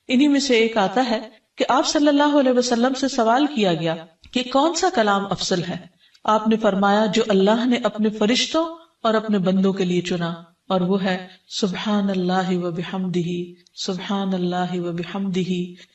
انہی میں سے ایک آتا ہے کہ آپ صلی اللہ علیہ وسلم سے سوال کیا گیا کہ کون سا کلام افضل ہے؟ آپ نے فرمایا جو اللہ نے اپنے فرشتوں اور اپنے بندوں کے لیے چنا، اور وہ ہے سبحان اللہ و بحمدہ، سبحان اللہ و بحمدہ،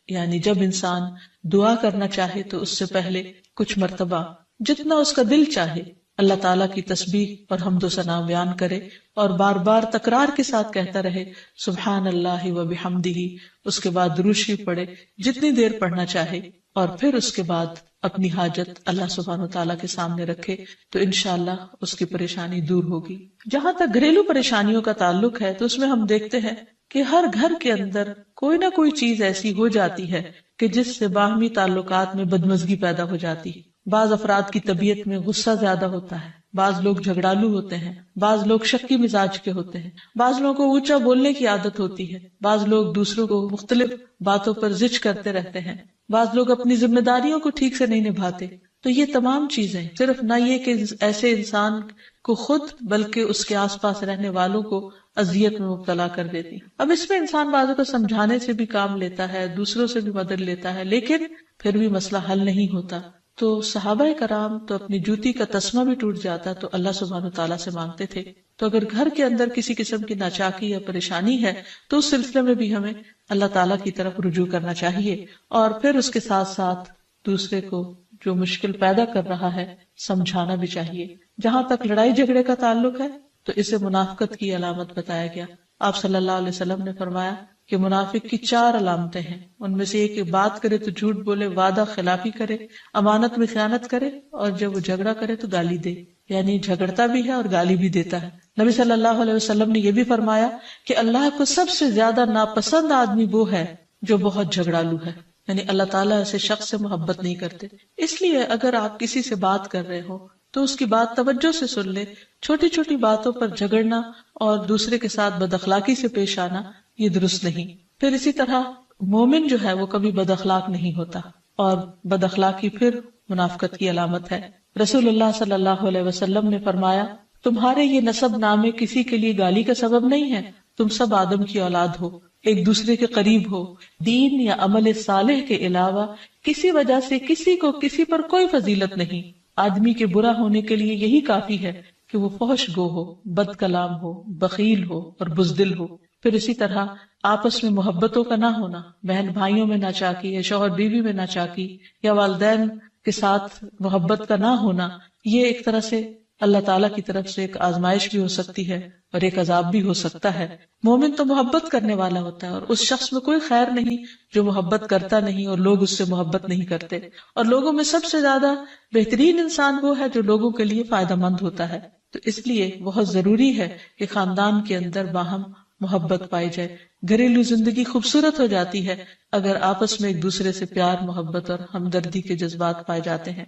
یعنی جب انسان دعا کرنا چاہے تو اس سے پہلے کچھ مرتبہ جتنا اس کا دل چاہے اللہ تعالیٰ کی تسبیح اور حمد و ثنا بیان کرے، اور بار بار تکرار کے ساتھ کہتا رہے سبحان اللہ و بحمدہ، اس کے بعد درود شریف پڑھے جتنی دیر پڑھنا چاہے، اور پھر اس کے بعد اپنی حاجت اللہ سبحانہ و تعالیٰ کے سامنے رکھے تو انشاءاللہ اس کی پریشانی دور ہوگی۔ جہاں تک گھریلو پریشانیوں کا تعلق ہے تو اس میں ہم دیکھتے ہیں کہ ہر گھر کے اندر کوئی نہ کوئی چیز ایسی ہو جاتی ہے کہ جس سے باہمی تعلقات میں بدمزگی پیدا ہو جاتی ہے۔ بعض افراد کی طبیعت میں غصہ زیادہ ہوتا ہے، بعض لوگ جھگڑالو ہوتے ہیں، بعض لوگ شکی مزاج کے ہوتے ہیں، بعض لوگوں کو اونچا بولنے کی عادت ہوتی ہے، بعض لوگ دوسروں کو مختلف باتوں پر زج کرتے رہتے ہیں، بعض لوگ اپنی ذمہ داریوں کو ٹھیک سے نہیں نبھاتے۔ تو یہ تمام چیزیں صرف نہ یہ کہ ایسے انسان کو خود بلکہ اس کے آس پاس رہنے والوں کو اذیت میں مبتلا کر دیتی۔ اب اس میں انسان بعضوں کو سمجھانے سے بھی کام لیتا ہے، دوسروں سے بھی مدد لیتا ہے، لیکن پھر بھی مسئلہ حل نہیں ہوتا۔ تو صحابہ کرام تو اپنی جوتی کا تسمہ بھی ٹوٹ جاتا تو اللہ سبحانہ تعالیٰ سے مانگتے تھے۔ تو اگر گھر کے اندر کسی قسم کی ناچاکی یا پریشانی ہے تو اس سلسلے میں بھی ہمیں اللہ تعالیٰ کی طرف رجوع کرنا چاہیے، اور پھر اس کے ساتھ ساتھ دوسرے کو جو مشکل پیدا کر رہا ہے سمجھانا بھی چاہیے۔ جہاں تک لڑائی جھگڑے کا تعلق ہے تو اسے منافقت کی علامت بتایا گیا۔ آپ صلی اللہ علیہ وسلم نے فرمایا کہ منافق کی 4 علامتیں ہیں، ان میں سے ایک بات کرے تو جھوٹ بولے، وعدہ خلافی کرے، امانت میں خیانت کرے، اور جب وہ جھگڑا کرے تو گالی دے، یعنی جھگڑتا بھی ہے اور گالی بھی دیتا ہے۔ نبی صلی اللہ علیہ وسلم نے یہ بھی فرمایا کہ اللہ کو سب سے زیادہ ناپسند آدمی وہ ہے جو بہت جھگڑالو ہے، یعنی اللہ تعالیٰ ایسے شخص سے محبت نہیں کرتے۔ اس لیے اگر آپ کسی سے بات کر رہے ہو تو اس کی بات توجہ سے سن لے۔ چھوٹی چھوٹی باتوں پر جھگڑنا اور دوسرے کے ساتھ بد اخلاقی سے پیش آنا یہ درست نہیں۔ پھر اسی طرح مومن جو ہے وہ کبھی بد اخلاق نہیں ہوتا، اور بد اخلاقی پھر منافقت کی علامت ہے۔ رسول اللہ صلی اللہ علیہ وسلم نے فرمایا تمہارے یہ نسب نامے کسی کے لیے گالی کا سبب نہیں ہے، تم سب آدم کی اولاد ہو، ایک دوسرے کے قریب ہو، دین یا عمل صالح کے علاوہ کسی وجہ سے کسی کو کسی پر کوئی فضیلت نہیں۔ آدمی کے برا ہونے کے لیے یہی کافی ہے کہ وہ فحش گو ہو، بد کلام ہو، بخیل ہو اور بزدل ہو۔ پھر اسی طرح آپس میں محبتوں کا نہ ہونا، بہن بھائیوں میں ناچاکی یا شوہر بیوی میں ناچاکی یا والدین کے ساتھ محبت کا نہ ہونا، یہ ایک طرح سے اللہ تعالیٰ کی طرف سے ایک آزمائش بھی ہو سکتی ہے اور ایک عذاب بھی ہو سکتا ہے۔ مومن تو محبت کرنے والا ہوتا ہے، اور اس شخص میں کوئی خیر نہیں جو محبت کرتا نہیں اور لوگ اس سے محبت نہیں کرتے، اور لوگوں میں سب سے زیادہ بہترین انسان وہ ہے جو لوگوں کے لیے فائدہ مند ہوتا ہے۔ تو اس لیے بہت ضروری ہے کہ خاندان کے اندر باہم محبت پائی جائے۔ گھریلو زندگی خوبصورت ہو جاتی ہے اگر آپس میں ایک دوسرے سے پیار، محبت اور ہمدردی کے جذبات پائے جاتے ہیں۔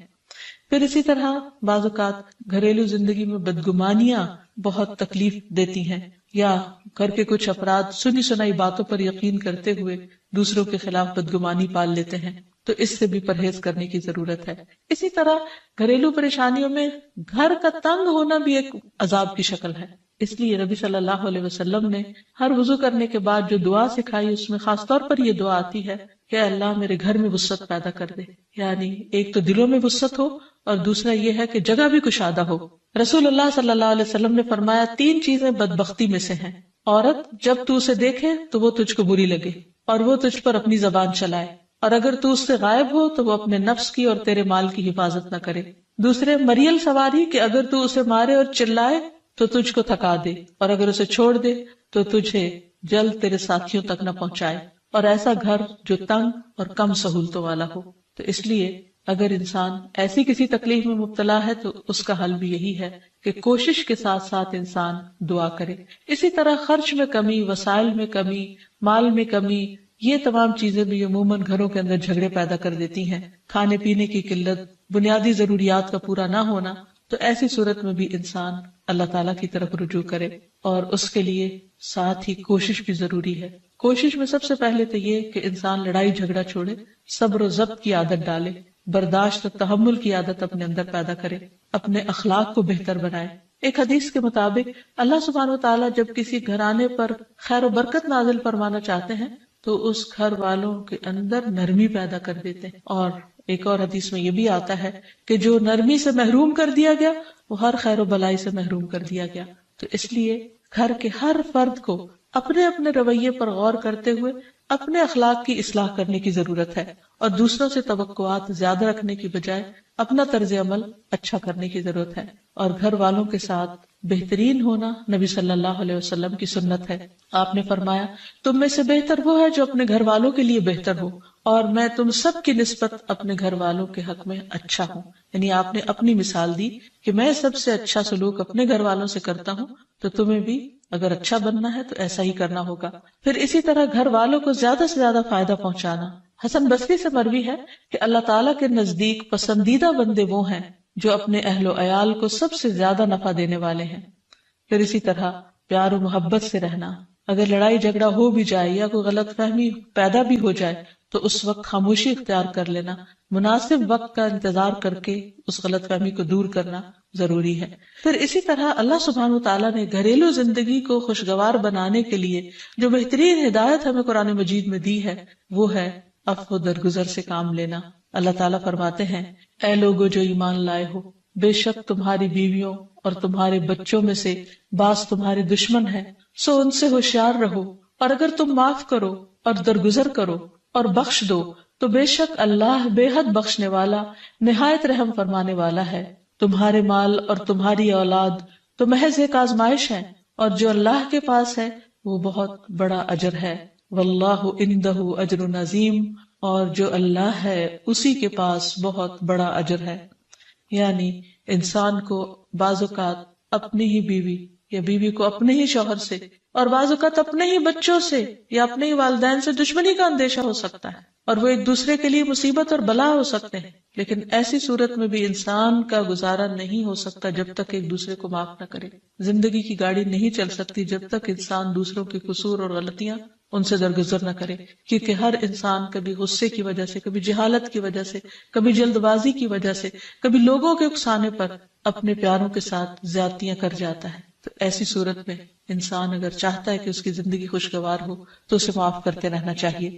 پھر اسی طرح بعض اوقات گھریلو زندگی میں بدگمانیاں بہت تکلیف دیتی ہیں، یا گھر کے کچھ افراد سنی سنائی باتوں پر یقین کرتے ہوئے دوسروں کے خلاف بدگمانی پال لیتے ہیں، تو اس سے بھی پرہیز کرنے کی ضرورت ہے۔ اسی طرح گھریلو پریشانیوں میں گھر کا تنگ ہونا بھی ایک عذاب کی شکل ہے۔ اس لیے نبی صلی اللہ علیہ وسلم نے ہر وضو کرنے کے بعد جو دعا سکھائی اس میں خاص طور پر یہ دعا آتی ہے کہ اللہ میرے گھر میں وسعت پیدا کر دے، یعنی ایک تو دلوں میں وسعت ہو اور دوسرا یہ ہے کہ جگہ بھی کشادہ ہو۔ رسول اللہ صلی اللہ علیہ وسلم نے فرمایا 3 چیزیں بدبختی میں سے ہیں۔ عورت جب تو اسے دیکھے تو وہ تجھ کو بری لگے اور وہ تجھ پر اپنی زبان چلائے، اور اگر تو اس سے غائب ہو تو وہ اپنے نفس کی اور تیرے مال کی حفاظت نہ کرے۔ دوسرے مریل سواری کہ اگر تو اسے مارے اور چلائے تو تجھ کو تھکا دے، اور اگر اسے چھوڑ دے تو تجھے جلد تیرے ساتھیوں تک نہ پہنچائے، اور ایسا گھر جو تنگ اور کم سہولتوں والا ہو۔ تو اس لیے اگر انسان ایسی کسی تکلیف میں مبتلا ہے تو اس کا حل بھی یہی ہے کہ کوشش کے ساتھ ساتھ انسان دعا کرے۔ اسی طرح خرچ میں کمی، وسائل میں کمی، مال میں کمی، یہ تمام چیزیں بھی عموماً گھروں کے اندر جھگڑے پیدا کر دیتی ہیں۔ کھانے پینے کی قلت، بنیادی ضروریات کا پورا نہ ہونا، تو ایسی صورت میں بھی انسان اللہ تعالیٰ کی طرف رجوع کرے، اور اس کے لیے ساتھ ہی کوشش بھی ضروری ہے۔ کوشش میں سب سے پہلے تو یہ کہ انسان لڑائی جھگڑا چھوڑے، صبر و ضبط کی عادت ڈالے، برداشت اور تحمل کی عادت اپنے اندر پیدا کرے، اپنے اخلاق کو بہتر بنائے۔ ایک حدیث کے مطابق اللہ سبحانہ و تعالیٰ جب کسی گھرانے پر خیر و برکت نازل فرمانا چاہتے ہیں تو اس گھر والوں کے اندر نرمی پیدا کر دیتے ہیں. اور ایک اور حدیث میں یہ بھی آتا ہے کہ جو نرمی سے محروم کر دیا گیا وہ ہر خیر و بلائی سے محروم کر دیا گیا. تو اس لیے گھر کے ہر فرد کو اپنے اپنے رویے پر غور کرتے ہوئے اپنے اخلاق کی اصلاح کرنے کی ضرورت ہے، اور دوسروں سے توقعات زیادہ رکھنے کی بجائے اپنا طرز عمل اچھا کرنے کی ضرورت ہے. اور گھر والوں کے ساتھ بہترین ہونا نبی صلی اللہ علیہ وسلم کی سنت ہے. آپ نے فرمایا تم میں سے بہتر وہ ہے جو اپنے گھر والوں کے لیے بہتر ہو، اور میں تم سب کی نسبت اپنے گھر والوں کے حق میں اچھا ہوں. یعنی آپ نے اپنی مثال دی کہ میں سب سے اچھا سلوک اپنے گھر والوں سے کرتا ہوں، تو تمہیں بھی اگر اچھا بننا ہے تو ایسا ہی کرنا ہوگا. پھر اسی طرح گھر والوں کو زیادہ سے زیادہ فائدہ پہنچانا. حسن بصری سے مروی ہے کہ اللہ تعالیٰ کے نزدیک پسندیدہ بندے وہ ہیں جو اپنے اہل و عیال کو سب سے زیادہ نفع دینے والے ہیں. پھر اسی طرح پیار و محبت سے رہنا. اگر لڑائی جھگڑا ہو بھی جائے یا کوئی غلط فہمی پیدا بھی ہو جائے تو اس وقت خاموشی اختیار کر لینا، مناسب وقت کا انتظار کر کے اس غلط فہمی کو دور کرنا ضروری ہے. پھر اسی طرح اللہ سبحانہ وتعالیٰ نے گھریلو زندگی کو خوشگوار بنانے کے لیے جو بہترین ہدایت ہمیں قرآن مجید میں دی ہے وہ ہے عفو درگزر سے کام لینا. اللہ تعالیٰ فرماتے ہیں اے لوگو جو ایمان لائے ہو، بے شک تمہاری بیویوں اور تمہارے بچوں میں سے بعض تمہارے دشمن ہیں، سو ان سے ہوشیار رہو، اور اگر تم معاف کرو اور درگزر کرو اور بخش دو تو بے شک اللہ بے حد بخشنے والا نہایت رحم فرمانے والا ہے. تمہارے مال اور تمہاری اولاد تو محض ایک آزمائش ہے، اور جو اللہ کے پاس ہے وہ بہت بڑا اجر ہے. واللہ عندہ اجر عظیم، اور جو اللہ ہے اسی کے پاس بہت بڑا اجر ہے. یعنی انسان کو بعض اوقات اپنی ہی بیوی یا بیوی کو اپنے ہی شوہر سے اور بعض اوقات اپنے ہی بچوں سے یا اپنے ہی والدین سے دشمنی کا اندیشہ ہو سکتا ہے، اور وہ ایک دوسرے کے لیے مصیبت اور بلا ہو سکتے ہیں. لیکن ایسی صورت میں بھی انسان کا گزارا نہیں ہو سکتا جب تک ایک دوسرے کو معاف نہ کرے. زندگی کی گاڑی نہیں چل سکتی جب تک انسان دوسروں کے قصور اور غلطیاں ان سے درگزر نہ کرے، کیونکہ ہر انسان کبھی غصے کی وجہ سے، کبھی جہالت کی وجہ سے، کبھی جلد بازی کی وجہ سے، کبھی لوگوں کے اکسانے پر اپنے پیاروں کے ساتھ زیادتیاں کر جاتا ہے. تو ایسی صورت میں انسان اگر چاہتا ہے کہ اس کی زندگی خوشگوار ہو تو اسے معاف کرتے رہنا چاہیے.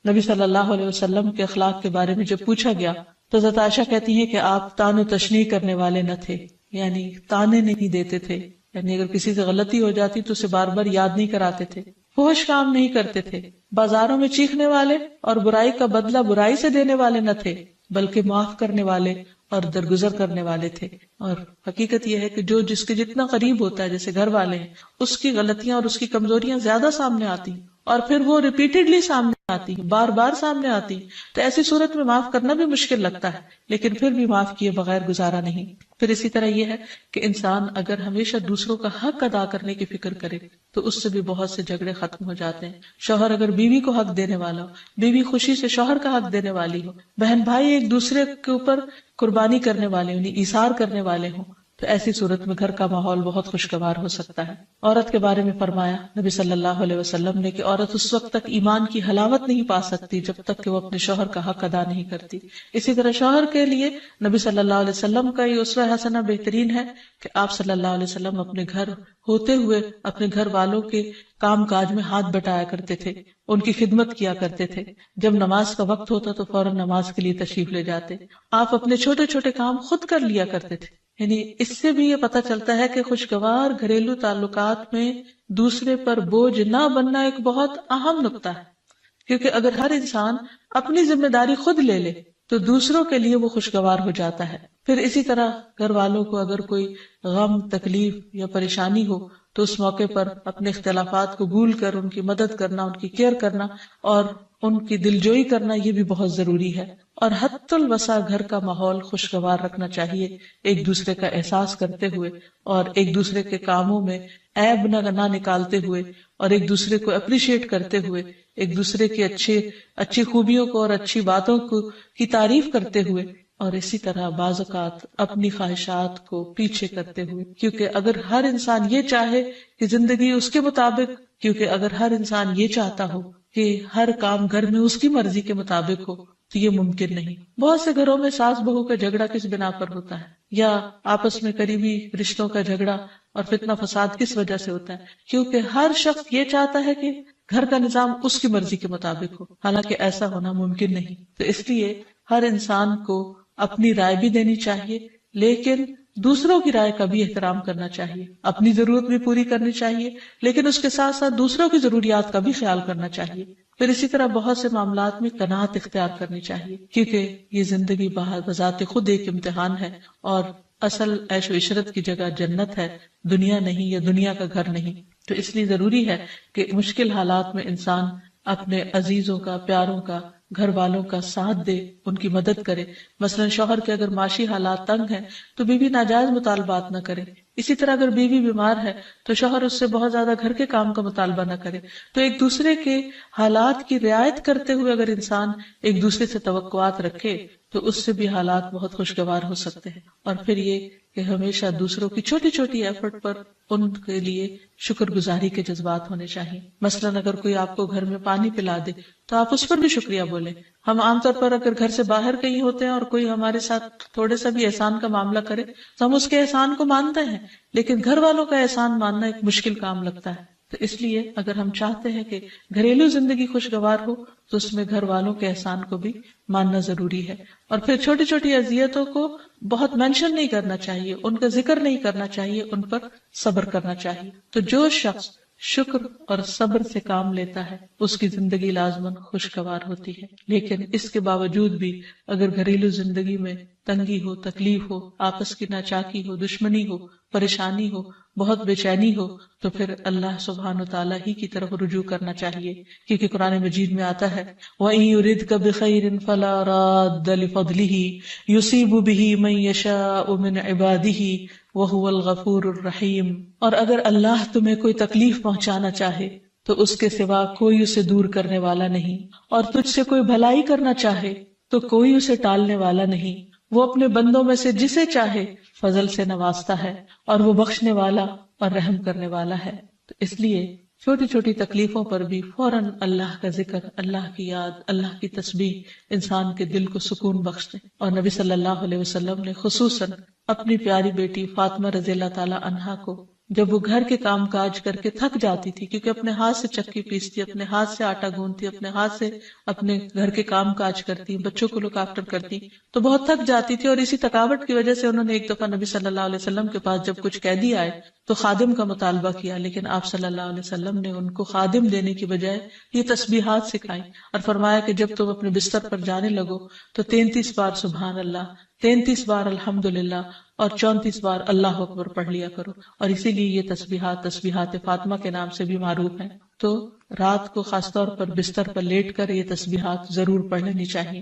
نبی صلی اللہ علیہ وسلم کے اخلاق کے بارے میں جب پوچھا گیا تو حضرت عائشہ کہتی ہیں کہ آپ تان و تشنیع کرنے والے نہ تھے، یعنی تانے نہیں دیتے تھے. یعنی اگر کسی سے غلطی ہو جاتی تو اسے بار بار یاد نہیں کراتے تھے. فحش کام نہیں کرتے تھے. بازاروں میں چیخنے والے اور برائی کا بدلہ برائی سے دینے والے نہ تھے، بلکہ معاف کرنے والے اور درگزر کرنے والے تھے. اور حقیقت یہ ہے کہ جو جس کے جتنا قریب ہوتا ہے، جیسے گھر والے ہیں، اس کی غلطیاں اور اس کی کمزوریاں زیادہ سامنے آتی ہیں، اور پھر وہ ریپیٹڈلی سامنے آتی ہیں، بار بار سامنے آتی ہیں. تو ایسی صورت میں معاف کرنا بھی مشکل لگتا ہے، لیکن پھر بھی معاف کیے بغیر گزارا نہیں. پھر اسی طرح یہ ہے کہ انسان اگر ہمیشہ دوسروں کا حق ادا کرنے کی فکر کرے تو اس سے بھی بہت سے جھگڑے ختم ہو جاتے ہیں. شوہر اگر بیوی کو حق دینے والا ہو، بیوی خوشی سے شوہر کا حق دینے والی ہو، بہن بھائی ایک دوسرے کے اوپر قربانی کرنے والے ہوں، ایثار کرنے والے ہوں، تو ایسی صورت میں گھر کا ماحول بہت خوشگوار ہو سکتا ہے. عورت کے بارے میں فرمایا نبی صلی اللہ علیہ وسلم نے کہ عورت اس وقت تک ایمان کی حلاوت نہیں پا سکتی جب تک کہ وہ اپنے شوہر کا حق ادا نہیں کرتی. اسی طرح شوہر کے لیے نبی صلی اللہ علیہ وسلم کا یہ اسوہ حسنہ بہترین ہے کہ آپ صلی اللہ علیہ وسلم اپنے گھر ہوتے ہوئے اپنے گھر والوں کے کام کاج میں ہاتھ بٹایا کرتے تھے، ان کی خدمت کیا کرتے تھے. جب نماز کا وقت ہوتا تو فوراً نماز کے لیے تشریف لے جاتے. آپ اپنے چھوٹے چھوٹے کام خود کر لیا کرتے تھے. یعنی اس سے بھی یہ پتہ چلتا ہے کہ خوشگوار گھریلو تعلقات میں دوسرے پر بوجھ نہ بننا ایک بہت اہم نقطہ ہے، کیونکہ اگر ہر انسان اپنی ذمہ داری خود لے لے تو دوسروں کے لیے وہ خوشگوار ہو جاتا ہے. پھر اسی طرح گھر والوں کو اگر کوئی غم، تکلیف یا پریشانی ہو تو اس موقع پر اپنے اختلافات کو بھول کر ان کی مدد کرنا، ان کی کیئر کرنا اور ان کی دلجوئی کرنا یہ بھی بہت ضروری ہے. اور حد الوسع گھر کا ماحول خوشگوار رکھنا چاہیے، ایک دوسرے کا احساس کرتے ہوئے اور ایک دوسرے کے کاموں میں عیب نہ نکالتے ہوئے اور ایک دوسرے کو اپریشیٹ کرتے ہوئے، ایک دوسرے کی اچھی خوبیوں کو اور اچھی باتوں کی تعریف کرتے ہوئے، اور اسی طرح بعض اوقات اپنی خواہشات کو پیچھے کرتے ہوئے. کیونکہ اگر ہر انسان یہ چاہے کہ زندگی اس کے مطابق، کیونکہ اگر ہر انسان یہ چاہتا ہو کہ ہر کام گھر میں اس کی مرضی کے مطابق ہو تو یہ ممکن نہیں. بہت سے گھروں میں ساس بہو کا جھگڑا کس بنا پر ہوتا ہے، یا آپس میں قریبی رشتوں کا جھگڑا اور فتنہ فساد کس وجہ سے ہوتا ہے؟ کیونکہ ہر شخص یہ چاہتا ہے کہ گھر کا نظام اس کی مرضی کے مطابق ہو، حالانکہ ایسا ہونا ممکن نہیں۔ تو اس لیے ہر انسان کو اپنی رائے بھی دینی چاہیے، لیکن دوسروں کی رائے کا بھی احترام کرنا چاہیے، اپنی ضرورت بھی پوری کرنی چاہیے، لیکن اس کے ساتھ ساتھ دوسروں کی ضروریات کا بھی خیال کرنا چاہیے۔ پھر اسی طرح بہت سے معاملات میں قناعت اختیار کرنی چاہیے، کیونکہ یہ زندگی بذات خود ایک امتحان ہے، اور اصل عیش و عشرت کی جگہ جنت ہے، دنیا نہیں، یا دنیا کا گھر نہیں۔ تو اس لیے ضروری ہے کہ مشکل حالات میں انسان اپنے عزیزوں کا، پیاروں کا، گھر والوں کا ساتھ دے، ان کی مدد کرے۔ مثلا شوہر کے اگر معاشی حالات تنگ ہیں تو بیوی ناجائز مطالبات نہ کرے، اسی طرح اگر بیوی بیمار ہے تو شوہر اس سے بہت زیادہ گھر کے کام کا مطالبہ نہ کرے۔ تو ایک دوسرے کے حالات کی رعایت کرتے ہوئے اگر انسان ایک دوسرے سے توقعات رکھے تو اس سے بھی حالات بہت خوشگوار ہو سکتے ہیں۔ اور پھر یہ کہ ہمیشہ دوسروں کی چھوٹی چھوٹی ایفرٹ پر ان کے لیے شکر گزاری کے جذبات ہونے چاہیے۔ مثلا اگر کوئی آپ کو گھر میں پانی پلا دے تو آپ اس پر بھی شکریہ بولیں۔ ہم عام طور پر اگر گھر سے باہر کہیں ہوتے ہیں اور کوئی ہمارے ساتھ تھوڑے سا بھی احسان کا معاملہ کرے تو ہم اس کے احسان کو مانتے ہیں، لیکن گھر والوں کا احسان ماننا ایک مشکل کام لگتا ہے۔ تو اس لیے اگر ہم چاہتے ہیں کہ گھریلو زندگی خوشگوار ہو تو اس میں گھر والوں کے احسان کو بھی ماننا ضروری ہے۔ اور پھر چھوٹی چھوٹی اذیتوں کو بہت مینشن نہیں کرنا چاہیے، ان کا ذکر نہیں کرنا چاہیے، ان پر صبر کرنا چاہیے۔ تو جو شخص شکر اور صبر سے کام لیتا ہے اس کی زندگی لازماً خوشگوار ہوتی ہے۔ لیکن اس کے باوجود بھی اگر گھریلو زندگی میں تنگی ہو، تکلیف ہو، آپس کی ناچاکی ہو، دشمنی ہو، پریشانی ہو، بہت بے چینی ہو، تو پھر اللہ سبحانہ وتعالیٰ ہی کی طرف رجوع کرنا چاہیے، کیونکہ قرآن مجید میں آتا ہے وَإِن يُرِدْكَ بِخَيْرٍ فَلَا رَادَّ لِفَضْلِهِ يُصِيبُ بِهِ مَن يَشَاءُ مِنْ عِبَادِهِ وَهُوَ الْغَفُورُ الرَّحِيمُ۔ اور اگر اللہ تمہیں کوئی تکلیف پہنچانا چاہے تو اس کے سوا کوئی اسے دور کرنے والا نہیں، اور تجھ سے کوئی بھلائی کرنا چاہے تو کوئی اسے ٹالنے والا نہیں۔ وہ اپنے بندوں میں سے جسے چاہے فضل سے نوازتا ہے، اور وہ بخشنے والا اور رحم کرنے والا ہے۔ تو اس لیے چھوٹی چھوٹی تکلیفوں پر بھی فوراً اللہ کا ذکر، اللہ کی یاد، اللہ کی تسبیح انسان کے دل کو سکون بخشتے۔ اور نبی صلی اللہ علیہ وسلم نے خصوصاً اپنی پیاری بیٹی فاطمہ رضی اللہ تعالی عنہا کو جب وہ گھر کے کام کاج کر کے تھک جاتی تھی، کیونکہ اپنے ہاتھ سے چکی پیستی، اپنے ہاتھ سے آٹا گوندتی، اپنے ہاتھ سے اپنے گھر کے کام کاج کرتی، بچوں کو لک آفٹر کرتی، تو بہت تھک جاتی تھی، اور اسی تھکاوٹ کی وجہ سے انہوں نے ایک دفعہ نبی صلی اللہ علیہ وسلم کے پاس جب کچھ قیدی آئے تو خادم کا مطالبہ کیا، لیکن آپ صلی اللہ علیہ وسلم نے ان کو خادم دینے کی بجائے یہ تسبیحات سکھائیں، اور فرمایا کہ جب تم اپنے بستر پر جانے لگو تو 33 بار سبحان اللہ، 33 بار الحمدللہ، اور 34 بار اللہ اکبر پڑھ لیا کرو۔ اور اسی لیے یہ تسبیحات فاطمہ کے نام سے بھی معروف ہیں۔ تو رات کو خاص طور پر بستر پر لیٹ کر یہ تسبیحات ضرور پڑھ لینی چاہیے،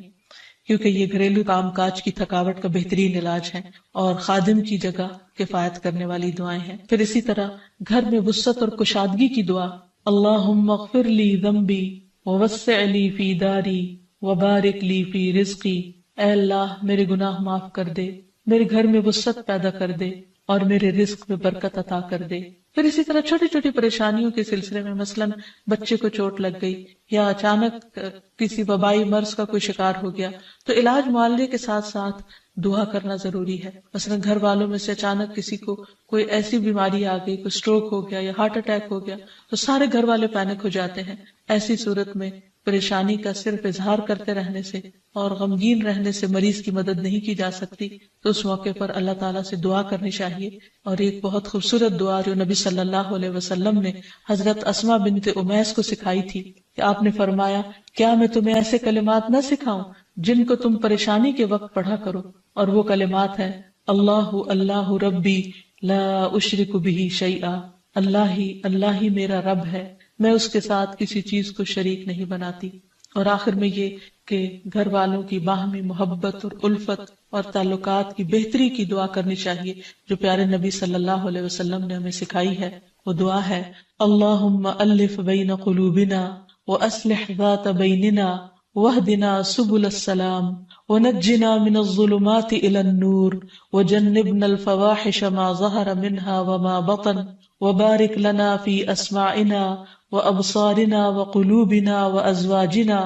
کیونکہ یہ گھریلو کام کاج کی تھکاوٹ کا بہترین علاج ہے، اور خادم کی جگہ کفایت کرنے والی دعائیں ہیں۔ پھر اسی طرح گھر میں وسعت اور کشادگی کی دعا، اللہم اغفر لی ذنبی ووسع لی فی داری وبارک لی فی رزقی، اے اللہ میرے گناہ معاف کر دے، میرے گھر میں وسعت پیدا کر دے، اور میرے رزق میں برکت عطا کر دے۔ پھر اسی طرح چھوٹی چھوٹی پریشانیوں کے سلسلے میں، مثلاً بچے کو چوٹ لگ گئی یا اچانک کسی وبائی مرض کا کوئی شکار ہو گیا، تو علاج معالجے کے ساتھ ساتھ دعا کرنا ضروری ہے۔ مثلاً گھر والوں میں سے اچانک کسی کو کوئی ایسی بیماری آ گئی، کوئی سٹروک ہو گیا یا ہارٹ اٹیک ہو گیا، تو سارے گھر والے پینک ہو جاتے ہیں۔ ایسی صورت میں پریشانی کا صرف اظہار کرتے رہنے سے اور غمگین رہنے سے مریض کی مدد نہیں کی جا سکتی، تو اس موقع پر اللہ تعالیٰ سے دعا کرنی چاہیے۔ اور ایک بہت خوبصورت دعا جو نبی صلی اللہ علیہ وسلم نے حضرت اسماء بنت امیس کو سکھائی تھی کہ آپ نے فرمایا، کیا میں تمہیں ایسے کلمات نہ سکھاؤں جن کو تم پریشانی کے وقت پڑھا کرو؟ اور وہ کلمات ہیں اللہ اللہ ربی لا اشرک بہ شیئا، اللہ ہی میرا رب ہے، میں اس کے ساتھ کسی چیز کو شریک نہیں بناتی۔ اور آخر میں یہ کہ گھر والوں کی باہمی محبت اور الفت اور تعلقات کی بہتری کی دعا کرنی چاہیے جو پیارے نبی صلی اللہ علیہ وسلم نے ہمیں سکھائی ہے۔ وہ دعا ہے اللہم الف بین قلوبنا واصلح ذات بیننا واہدنا سبل السلام ونجنا من الظلمات الى النور وجنبنا الفواحش ما ظہر منها وما بطن وبارک لنا فی اسماعنا وابصارنا وقلوبنا وازواجنا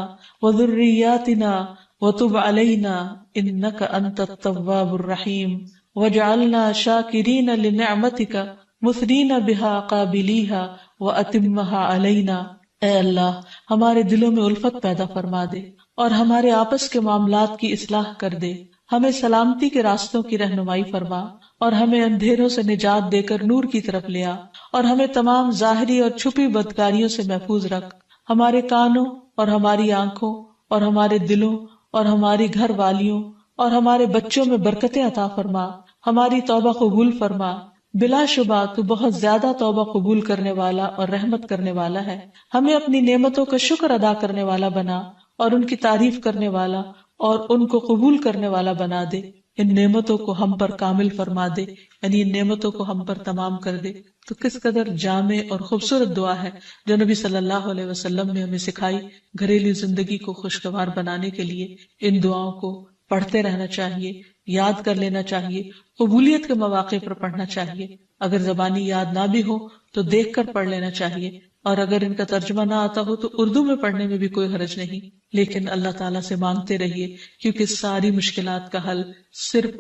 وذریاتنا وتب علینا انک انت التواب الرحیم واجعلنا شاکرین لنعمتک مثنین بها قابلیها واتمها علینا اے اللہ ہمارے دلوں میں الفت پیدا فرما دے اور ہمارے آپس کے معاملات کی اصلاح کر دے، ہمیں سلامتی کے راستوں کی رہنمائی فرما اور ہمیں اندھیروں سے نجات دے کر نور کی طرف لے آ، اور ہمیں تمام ظاہری اور چھپی بدکاریوں سے محفوظ رکھ، ہمارے کانوں اور ہماری آنکھوں اور ہمارے دلوں اور ہماری گھر والیوں اور ہمارے بچوں میں برکتیں عطا فرما، ہماری توبہ قبول فرما، بلا شبہ تو بہت زیادہ توبہ قبول کرنے والا اور رحمت کرنے والا ہے، ہمیں اپنی نعمتوں کا شکر ادا کرنے والا بنا اور ان کی تعریف کرنے والا اور ان کو قبول کرنے والا بنا دے، ان نعمتوں کو ہم پر کامل فرما دے، یعنی ان نعمتوں کو ہم پر تمام کر دے۔ تو کس قدر جامع اور خوبصورت دعا ہے جو نبی صلی اللہ علیہ وسلم نے ہمیں سکھائی گھریلو زندگی کو خوشگوار بنانے کے لیے۔ ان دعاؤں کو پڑھتے رہنا چاہیے، یاد کر لینا چاہیے، قبولیت کے مواقع پر پڑھنا چاہیے، اگر زبانی یاد نہ بھی ہو تو دیکھ کر پڑھ لینا چاہیے، اور اگر ان کا ترجمہ نہ آتا ہو تو اردو میں پڑھنے میں بھی کوئی حرج نہیں، لیکن اللہ تعالیٰ سے مانگتے رہیے کیونکہ ساری مشکلات کا حل صرف۔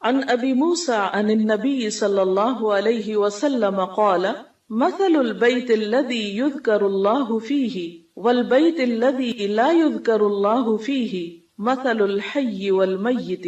عن ابی موسیٰ عن النبی صلی اللہ علیہ وسلم قال مثل البیت الذی یذکر اللہ فیہ والبیت الذی لا یذکر اللہ فیہ مثل الحی والمیت،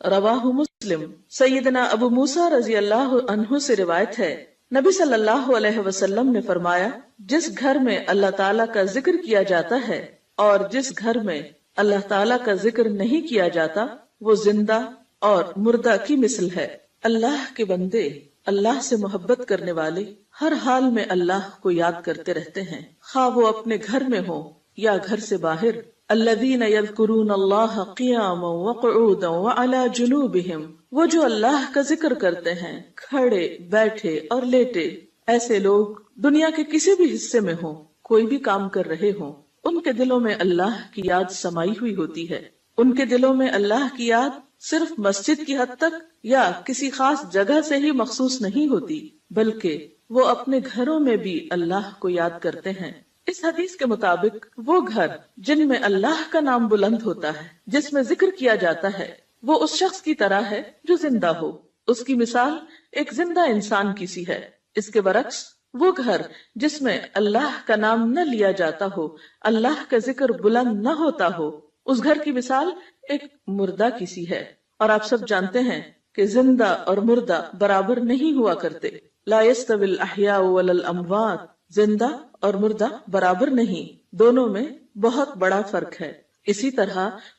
رواہ مسلم۔ سیدنا ابو موسیٰ رضی اللہ عنہ سے روایت ہے، نبی صلی اللہ علیہ وسلم نے فرمایا، جس گھر میں اللہ تعالیٰ کا ذکر کیا جاتا ہے اور جس گھر میں اللہ تعالیٰ کا ذکر نہیں کیا جاتا وہ زندہ اور مردہ کی مثل ہے۔ اللہ کے بندے، اللہ سے محبت کرنے والے ہر حال میں اللہ کو یاد کرتے رہتے ہیں، خواہ وہ اپنے گھر میں ہو یا گھر سے باہر۔ الذین یذکرون اللہ قیاما وقعودا وعلی جنوبہم، وہ جو اللہ کا ذکر کرتے ہیں کھڑے، بیٹھے اور لیٹے۔ ایسے لوگ دنیا کے کسی بھی حصے میں ہوں، کوئی بھی کام کر رہے ہوں، ان کے دلوں میں اللہ کی یاد سمائی ہوئی ہوتی ہے۔ ان کے دلوں میں اللہ کی یاد صرف مسجد کی حد تک یا کسی خاص جگہ سے ہی مخصوص نہیں ہوتی، بلکہ وہ اپنے گھروں میں بھی اللہ کو یاد کرتے ہیں۔ اس حدیث کے مطابق وہ گھر جن میں اللہ کا نام بلند ہوتا ہے، جس میں ذکر کیا جاتا ہے، وہ اس شخص کی طرح ہے جو زندہ ہو۔ اس کی مثال ایک زندہ انسان کی سی ہے۔ اس کے برعکس وہ گھر جس میں اللہ کا نام نہ لیا جاتا ہو، اللہ کا ذکر بلند نہ ہوتا ہو، اس گھر کی مثال ایک مردہ کی سی ہے۔ اور آپ سب جانتے ہیں کہ زندہ اور مردہ برابر نہیں ہوا کرتے۔ لا يستوي الاحیاء ولا الاموات، زندہ اور مردہ برابر نہیں، دونوں میں بہت بڑا فرق ہے۔ اسی طرح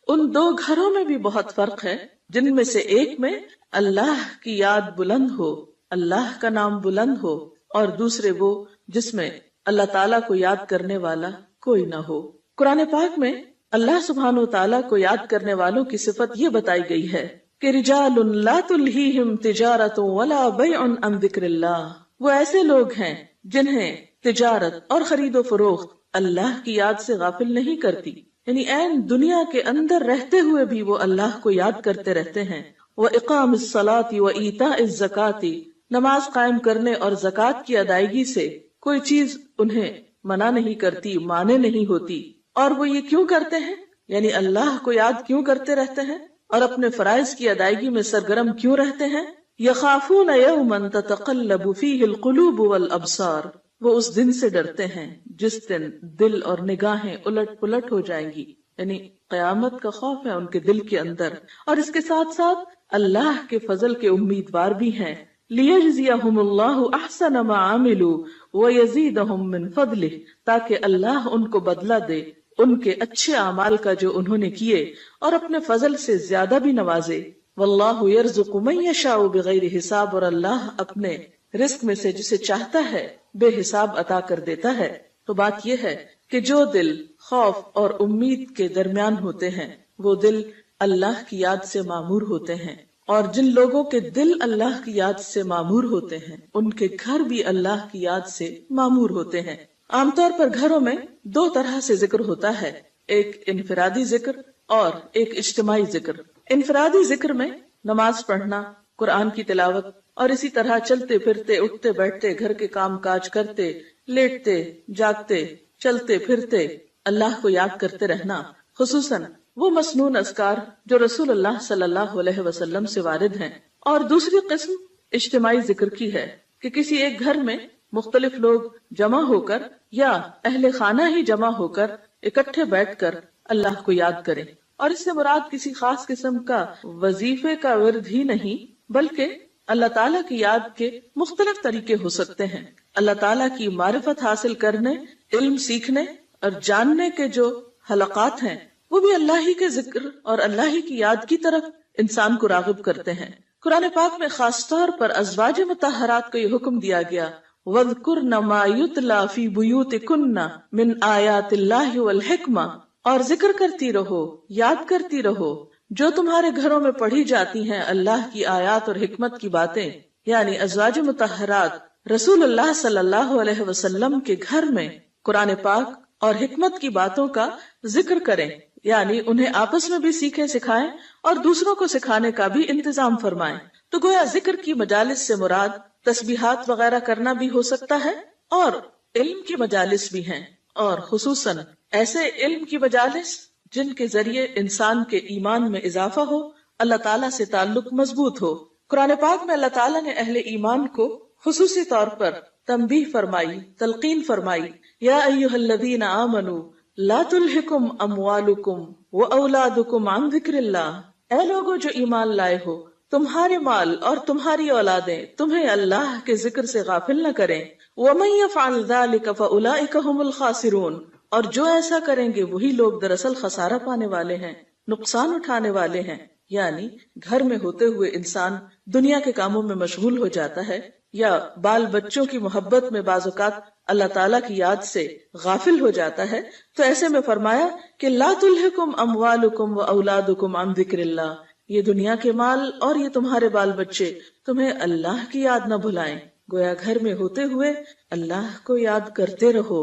ان دو گھروں میں بھی بہت فرق ہے، جن میں سے ایک میں اللہ کی یاد بلند ہو، اللہ کا نام بلند ہو، اور دوسرے وہ جس میں اللہ تعالیٰ کو یاد کرنے والا کوئی نہ ہو۔ قرآن پاک میں اللہ سبحانہ وتعالیٰ کو یاد کرنے والوں کی صفت یہ بتائی گئی ہے کہ رجال لا تلہیہم تجارت ولا بیع عن ذکر اللہ، وہ ایسے لوگ ہیں جنہیں تجارت اور خرید و فروخت اللہ کی یاد سے غافل نہیں کرتی، یعنی عین دنیا کے اندر رہتے ہوئے بھی وہ اللہ کو یاد کرتے رہتے ہیں۔ وَإِقَامِ الصَّلَاةِ وَإِيتَاءِ الزَّكَاةِ، نماز قائم کرنے اور زکوٰۃ کی ادائیگی سے کوئی چیز انہیں منع نہیں کرتی، مانے نہیں ہوتی۔ اور وہ یہ کیوں کرتے ہیں؟ یعنی اللہ کو یاد کیوں کرتے رہتے ہیں اور اپنے فرائض کی ادائیگی میں سرگرم کیوں رہتے ہیں؟ یخافون یوما تتقلب فیہ القلوب والابصار، وہ اس دن سے ڈرتے ہیں جس دن دل اور نگاہیں الٹ پلٹ ہو جائیں گی، یعنی قیامت کا خوف ہے ان کے دل کے اندر، اور اس کے ساتھ ساتھ اللہ کے فضل کے امیدوار بھی ہیں۔ لیجزیہم اللہ احسن ما عملوا ویزیدہم من فضلہ، تاکہ اللہ ان کو بدلہ دے ان کے اچھے اعمال کا جو انہوں نے کیے، اور اپنے فضل سے زیادہ بھی نوازے۔ واللہ یرزق من یشاء بغیر حساب، اور اللہ اپنے رزق میں سے جسے چاہتا ہے بے حساب عطا کر دیتا ہے۔ تو بات یہ ہے کہ جو دل خوف اور امید کے درمیان ہوتے ہیں وہ دل اللہ کی یاد سے معمور ہوتے ہیں، اور جن لوگوں کے دل اللہ کی یاد سے معمور ہوتے ہیں ان کے گھر بھی اللہ کی یاد سے معمور ہوتے ہیں۔ عام طور پر گھروں میں دو طرح سے ذکر ہوتا ہے، ایک انفرادی ذکر اور ایک اجتماعی ذکر۔ انفرادی ذکر میں نماز پڑھنا، قرآن کی تلاوت، اور اسی طرح چلتے پھرتے، اٹھتے بیٹھتے، گھر کے کام کاج کرتے، لیٹتے جاگتے، چلتے پھرتے اللہ کو یاد کرتے رہنا، خصوصاً وہ مسنون اذکار جو رسول اللہ صلی اللہ علیہ وسلم سے وارد ہیں۔ اور دوسری قسم اجتماعی ذکر کی ہے کہ کسی ایک گھر میں مختلف لوگ جمع ہو کر یا اہل خانہ ہی جمع ہو کر اکٹھے بیٹھ کر اللہ کو یاد کریں. اور اس سے مراد کسی خاص قسم کا وظیفے کا ورد ہی نہیں، بلکہ اللہ تعالیٰ کی یاد کے مختلف طریقے ہو سکتے ہیں. اللہ تعالیٰ کی معرفت حاصل کرنے، علم سیکھنے اور جاننے کے جو حلقات ہیں وہ بھی اللہ ہی کے ذکر اور اللہ ہی کی یاد کی طرف انسان کو راغب کرتے ہیں. قرآن پاک میں خاص طور پر ازواج مطہرات کو یہ حکم دیا گیا، وَاذْكُرْنَ مَا يُتْلَى فِي بُيُوتِكُنَّ مِنْ آيَاتِ اللَّهِ وَالْحِكْمَةِ، اور ذکر کرتی رہو، یاد کرتی رہو جو تمہارے گھروں میں پڑھی جاتی ہیں اللہ کی آیات اور حکمت کی باتیں. یعنی ازواج مطہرات رسول اللہ صلی اللہ علیہ وسلم کے گھر میں قرآن پاک اور حکمت کی باتوں کا ذکر کریں، یعنی انہیں آپس میں بھی سیکھیں سکھائیں اور دوسروں کو سکھانے کا بھی انتظام فرمائیں. تو گویا ذکر کی مجالس سے مراد تسبیحات وغیرہ کرنا بھی ہو سکتا ہے اور علم کی مجالس بھی ہیں، اور خصوصاً ایسے علم کی مجالس جن کے ذریعے انسان کے ایمان میں اضافہ ہو، اللہ تعالیٰ سے تعلق مضبوط ہو. قرآن پاک میں اللہ تعالیٰ نے اہل ایمان کو خصوصی طور پر تنبیہ فرمائی، تلقین فرمائی، یا ایھا الذین آمنوا لا تلہکم اموالکم واولادکم عن ذکر اللہ، اے لوگو جو ایمان لائے ہو، تمہارے مال اور تمہاری اولادیں تمہیں اللہ کے ذکر سے غافل نہ کریں. ومن یفعل ذلک فاولئک هم الخاسرون، اور جو ایسا کریں گے وہی لوگ دراصل خسارہ پانے والے ہیں، نقصان اٹھانے والے ہیں. یعنی گھر میں ہوتے ہوئے انسان دنیا کے کاموں میں مشغول ہو جاتا ہے یا بال بچوں کی محبت میں بعض اوقات اللہ تعالیٰ کی یاد سے غافل ہو جاتا ہے، تو ایسے میں فرمایا کہ لا تلہکم اموالکم واولادکم عن ذکر اللہ، یہ دنیا کے مال اور یہ تمہارے بال بچے تمہیں اللہ کی یاد نہ بھلائیں. گویا گھر میں ہوتے ہوئے اللہ کو یاد کرتے رہو.